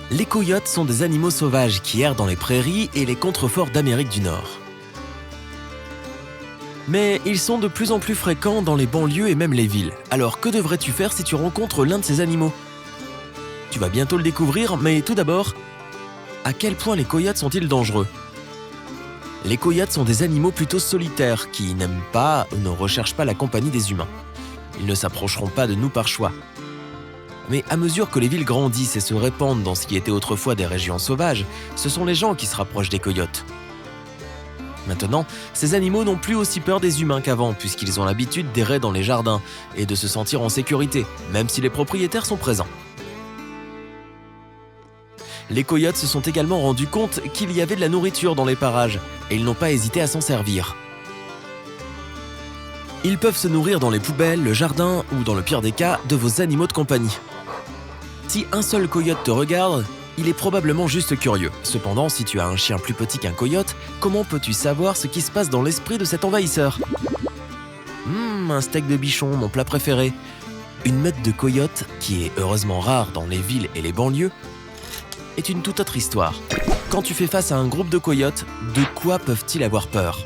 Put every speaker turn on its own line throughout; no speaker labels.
Les coyotes sont des animaux sauvages qui errent dans les prairies et les contreforts d'Amérique du Nord. Mais ils sont de plus en plus fréquents dans les banlieues et même les villes. Alors que devrais-tu faire si tu rencontres l'un de ces animaux? Tu vas bientôt le découvrir, mais tout d'abord, à quel point les coyotes sont-ils dangereux? Les coyotes sont des animaux plutôt solitaires qui n'aiment pas ou ne recherchent pas la compagnie des humains. Ils ne s'approcheront pas de nous par choix. Mais à mesure que les villes grandissent et se répandent dans ce qui était autrefois des régions sauvages, ce sont les gens qui se rapprochent des coyotes. Maintenant, ces animaux n'ont plus aussi peur des humains qu'avant puisqu'ils ont l'habitude d'errer dans les jardins et de se sentir en sécurité, même si les propriétaires sont présents. Les coyotes se sont également rendus compte qu'il y avait de la nourriture dans les parages et ils n'ont pas hésité à s'en servir. Ils peuvent se nourrir dans les poubelles, le jardin ou, dans le pire des cas, de vos animaux de compagnie. Si un seul coyote te regarde, il est probablement juste curieux. Cependant, si tu as un chien plus petit qu'un coyote, comment peux-tu savoir ce qui se passe dans l'esprit de cet envahisseur? Un steak de bichon, mon plat préféré. Une meute de coyotes, qui est heureusement rare dans les villes et les banlieues, est une toute autre histoire. Quand tu fais face à un groupe de coyotes, de quoi peuvent-ils avoir peur?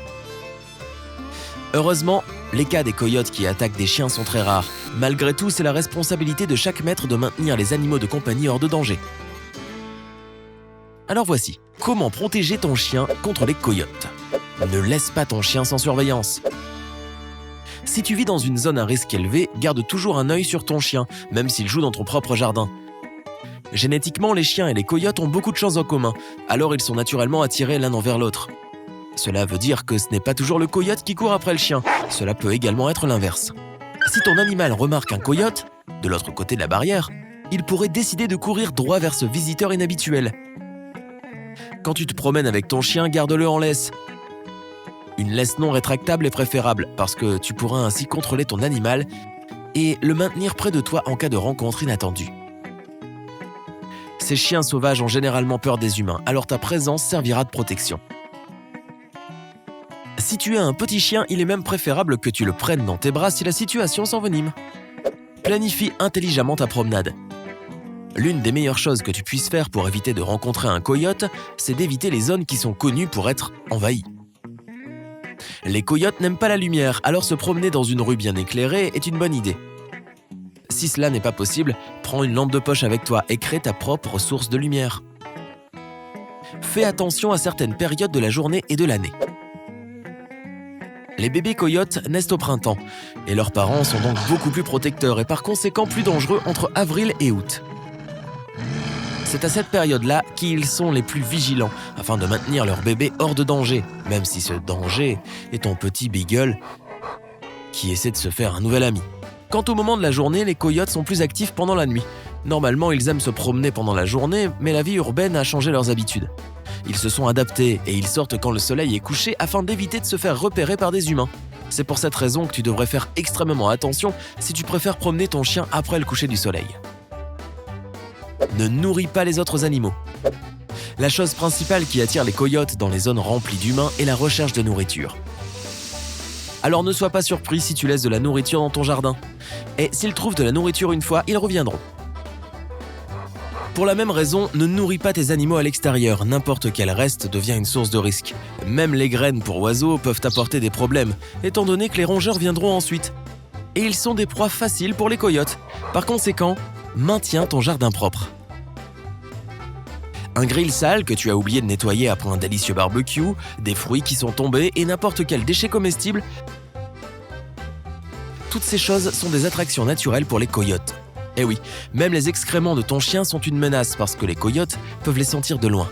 Heureusement, les cas des coyotes qui attaquent des chiens sont très rares. Malgré tout, c'est la responsabilité de chaque maître de maintenir les animaux de compagnie hors de danger. Alors voici, comment protéger ton chien contre les coyotes. Ne laisse pas ton chien sans surveillance. Si tu vis dans une zone à risque élevé, garde toujours un œil sur ton chien, même s'il joue dans ton propre jardin. Génétiquement, les chiens et les coyotes ont beaucoup de choses en commun, alors ils sont naturellement attirés l'un envers l'autre. Cela veut dire que ce n'est pas toujours le coyote qui court après le chien, cela peut également être l'inverse. Si ton animal remarque un coyote, de l'autre côté de la barrière, il pourrait décider de courir droit vers ce visiteur inhabituel. Quand tu te promènes avec ton chien, garde-le en laisse. Une laisse non rétractable est préférable parce que tu pourras ainsi contrôler ton animal et le maintenir près de toi en cas de rencontre inattendue. Ces chiens sauvages ont généralement peur des humains, alors ta présence servira de protection. Si tu as un petit chien, il est même préférable que tu le prennes dans tes bras si la situation s'envenime. Planifie intelligemment ta promenade. L'une des meilleures choses que tu puisses faire pour éviter de rencontrer un coyote, c'est d'éviter les zones qui sont connues pour être envahies. Les coyotes n'aiment pas la lumière, alors se promener dans une rue bien éclairée est une bonne idée. Si cela n'est pas possible, prends une lampe de poche avec toi et crée ta propre source de lumière. Fais attention à certaines périodes de la journée et de l'année. Les bébés coyotes naissent au printemps et leurs parents sont donc beaucoup plus protecteurs et par conséquent plus dangereux entre avril et août. C'est à cette période-là qu'ils sont les plus vigilants afin de maintenir leur bébé hors de danger, même si ce danger est ton petit beagle qui essaie de se faire un nouvel ami. Quant au moment de la journée, les coyotes sont plus actifs pendant la nuit. Normalement, ils aiment se promener pendant la journée, mais la vie urbaine a changé leurs habitudes. Ils se sont adaptés et ils sortent quand le soleil est couché afin d'éviter de se faire repérer par des humains. C'est pour cette raison que tu devrais faire extrêmement attention si tu préfères promener ton chien après le coucher du soleil. Ne nourris pas les autres animaux. La chose principale qui attire les coyotes dans les zones remplies d'humains est la recherche de nourriture. Alors ne sois pas surpris si tu laisses de la nourriture dans ton jardin. Et s'ils trouvent de la nourriture une fois, ils reviendront. Pour la même raison, ne nourris pas tes animaux à l'extérieur. N'importe quel reste devient une source de risque. Même les graines pour oiseaux peuvent apporter des problèmes, étant donné que les rongeurs viendront ensuite. Et ils sont des proies faciles pour les coyotes. Par conséquent, maintiens ton jardin propre. Un grill sale que tu as oublié de nettoyer après un délicieux barbecue, des fruits qui sont tombés et n'importe quel déchet comestible. Toutes ces choses sont des attractions naturelles pour les coyotes. Eh oui, même les excréments de ton chien sont une menace parce que les coyotes peuvent les sentir de loin.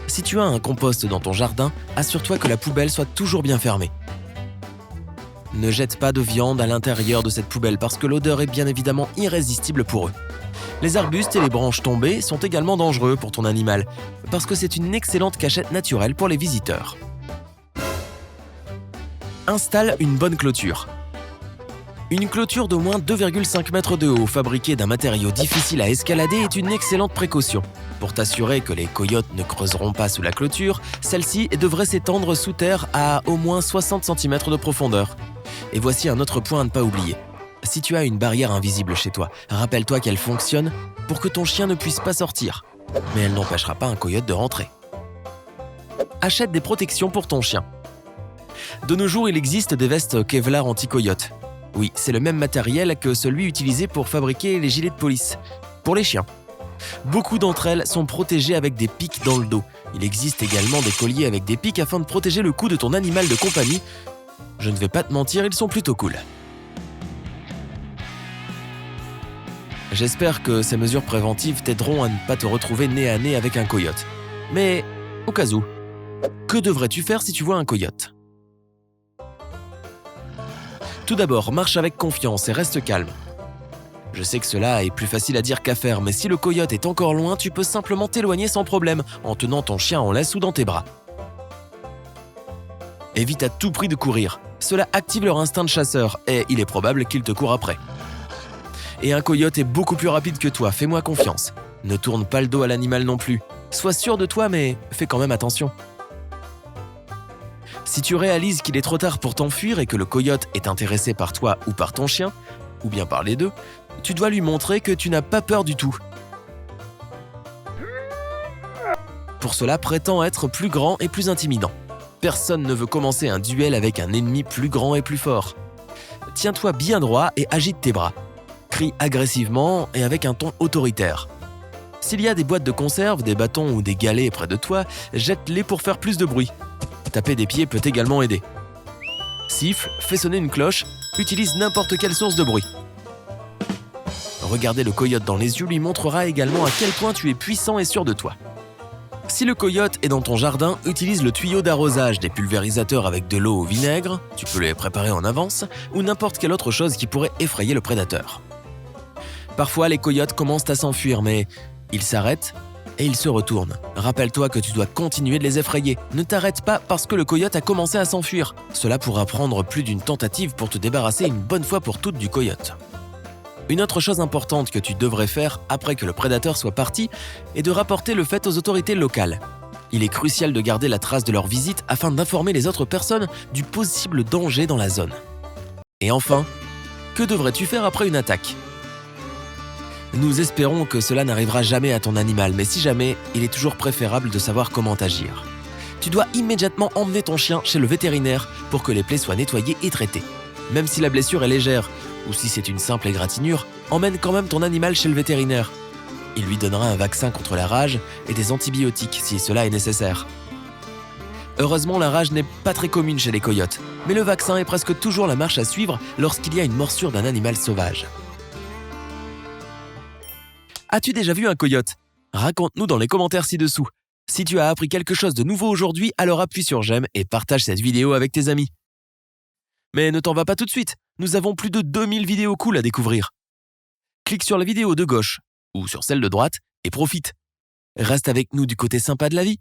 Si tu as un compost dans ton jardin, assure-toi que la poubelle soit toujours bien fermée. Ne jette pas de viande à l'intérieur de cette poubelle parce que l'odeur est bien évidemment irrésistible pour eux. Les arbustes et les branches tombées sont également dangereux pour ton animal parce que c'est une excellente cachette naturelle pour les visiteurs. Installe une bonne clôture. Une clôture d'au moins 2,5 mètres de haut, fabriquée d'un matériau difficile à escalader, est une excellente précaution. Pour t'assurer que les coyotes ne creuseront pas sous la clôture, celle-ci devrait s'étendre sous terre à au moins 60 cm de profondeur. Et voici un autre point à ne pas oublier. Si tu as une barrière invisible chez toi, rappelle-toi qu'elle fonctionne pour que ton chien ne puisse pas sortir. Mais elle n'empêchera pas un coyote de rentrer. Achète des protections pour ton chien. De nos jours, il existe des vestes Kevlar anti-coyote. Oui, c'est le même matériel que celui utilisé pour fabriquer les gilets de police, pour les chiens. Beaucoup d'entre elles sont protégées avec des pics dans le dos. Il existe également des colliers avec des pics afin de protéger le cou de ton animal de compagnie. Je ne vais pas te mentir, ils sont plutôt cool. J'espère que ces mesures préventives t'aideront à ne pas te retrouver nez à nez avec un coyote. Mais, au cas où, que devrais-tu faire si tu vois un coyote ? Tout d'abord, marche avec confiance et reste calme. Je sais que cela est plus facile à dire qu'à faire, mais si le coyote est encore loin, tu peux simplement t'éloigner sans problème, en tenant ton chien en laisse ou dans tes bras. Évite à tout prix de courir. Cela active leur instinct de chasseur, et il est probable qu'il te court après. Et un coyote est beaucoup plus rapide que toi, fais-moi confiance. Ne tourne pas le dos à l'animal non plus. Sois sûr de toi, mais fais quand même attention. Si tu réalises qu'il est trop tard pour t'enfuir et que le coyote est intéressé par toi ou par ton chien, ou bien par les deux, tu dois lui montrer que tu n'as pas peur du tout. Pour cela, prétends être plus grand et plus intimidant. Personne ne veut commencer un duel avec un ennemi plus grand et plus fort. Tiens-toi bien droit et agite tes bras. Crie agressivement et avec un ton autoritaire. S'il y a des boîtes de conserve, des bâtons ou des galets près de toi, jette-les pour faire plus de bruit. Taper des pieds peut également aider. Siffle, fais sonner une cloche, utilise n'importe quelle source de bruit. Regarder le coyote dans les yeux lui montrera également à quel point tu es puissant et sûr de toi. Si le coyote est dans ton jardin, utilise le tuyau d'arrosage, des pulvérisateurs avec de l'eau au vinaigre, tu peux les préparer en avance, ou n'importe quelle autre chose qui pourrait effrayer le prédateur. Parfois, les coyotes commencent à s'enfuir, mais ils s'arrêtent et ils se retournent. Rappelle-toi que tu dois continuer de les effrayer. Ne t'arrête pas parce que le coyote a commencé à s'enfuir. Cela pourra prendre plus d'une tentative pour te débarrasser une bonne fois pour toutes du coyote. Une autre chose importante que tu devrais faire après que le prédateur soit parti est de rapporter le fait aux autorités locales. Il est crucial de garder la trace de leur visite afin d'informer les autres personnes du possible danger dans la zone. Et enfin, que devrais-tu faire après une attaque ? Nous espérons que cela n'arrivera jamais à ton animal, mais si jamais, il est toujours préférable de savoir comment agir. Tu dois immédiatement emmener ton chien chez le vétérinaire pour que les plaies soient nettoyées et traitées. Même si la blessure est légère, ou si c'est une simple égratignure, emmène quand même ton animal chez le vétérinaire. Il lui donnera un vaccin contre la rage et des antibiotiques si cela est nécessaire. Heureusement, la rage n'est pas très commune chez les coyotes, mais le vaccin est presque toujours la marche à suivre lorsqu'il y a une morsure d'un animal sauvage. As-tu déjà vu un coyote ? Raconte-nous dans les commentaires ci-dessous. Si tu as appris quelque chose de nouveau aujourd'hui, alors appuie sur j'aime et partage cette vidéo avec tes amis. Mais ne t'en va pas tout de suite, nous avons plus de 2000 vidéos cool à découvrir. Clique sur la vidéo de gauche ou sur celle de droite et profite. Reste avec nous du côté sympa de la vie.